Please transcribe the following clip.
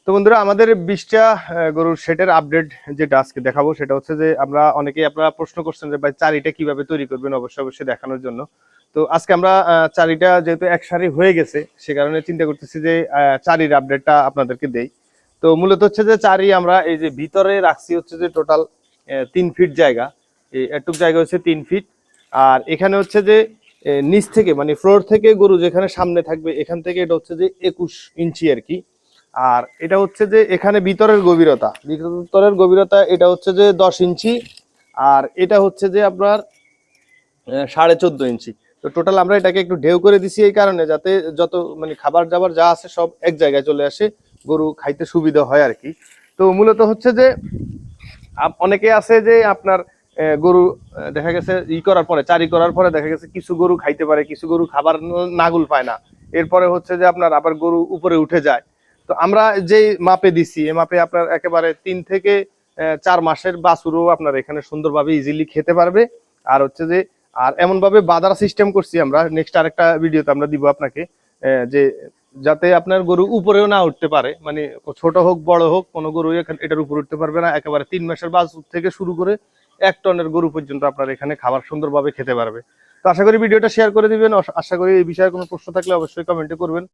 তো বন্ধুরা, আমাদের 20টা গরুর শেডের আপডেট যেটা আজকে দেখাবো সেটা হচ্ছে যে আমরা অনেকেই আপনারা প্রশ্ন করছেন যে ভাই চারিটা কিভাবে তৈরি করবেন, অবশ্যই দেখানোর জন্য। তো আজকে আমরা চারিটা যেহেতু এক সারি হয়ে গেছে সে কারণে চিন্তা করতেছি যে চারির আপডেটটা আপনাদেরকে দেই। তো মূলত হচ্ছে যে চারি আমরা এই যে ভিতরে রাখছি হচ্ছে যে টোটাল 3 ফিট জায়গা, এই এটুক জায়গা হচ্ছে 3 ফিট। আর এখানে হচ্ছে যে নিচ থেকে মানে ফ্লোর থেকে গরু যেখানে সামনে থাকবে এখান থেকে এটা হচ্ছে যে 21 ইঞ্চি আর কি। আর এটা হচ্ছে যে এখানে ভিতরের গভীরতা এটা হচ্ছে যে 10 ইঞ্চি। আর এটা হচ্ছে যে আপনার 14.5 ইঞ্চি। তো টোটাল আমরা এটাকে একটু ঢেউ করে দিছি এই কারণে যাতে যত মানে খাবার দাবার যা আছে সব এক জায়গায় চলে আসে, গরু খাইতে সুবিধা হয় আর কি। তো মূলত হচ্ছে যে অনেকে আছে যে আপনার গরু দেখা গেছে করার পরে চারি করার পরে দেখা গেছে কিছু গরু খাইতে পারে, কিছু গরু খাবার নাগুল পায় না। এরপরে হচ্ছে যে আপনার আবার গরু উপরে উঠে যায়। তো আমরা যে মাপে দিছি এই মাপে আপনার একেবারে 3 থেকে 4 মাসের বাছুরও আপনার এখানে সুন্দরভাবে ইজিলি খেতে পারবে। আর হচ্ছে যে আর এমন ভাবে বাঁধার সিস্টেম করছি আমরা, নেক্সট আরেকটা ভিডিওতে আমরা দিব আপনাকে, যে যাতে আপনার গরু উপরেও না উঠতে পারে, মানে ছোট হোক বড় হোক কোনো গরু এটার উপর উঠতে পারবে না। একেবারে 3 মাসের বাছুর থেকে শুরু করে 1 টনের গরু পর্যন্ত আপনার এখানে খাবার সুন্দরভাবে খেতে পারবে। তো আশা করি ভিডিওটা শেয়ার করে দিবেন। আশা করি এই বিষয়ে কোনো প্রশ্ন থাকলে অবশ্যই কমেন্টে করবেন।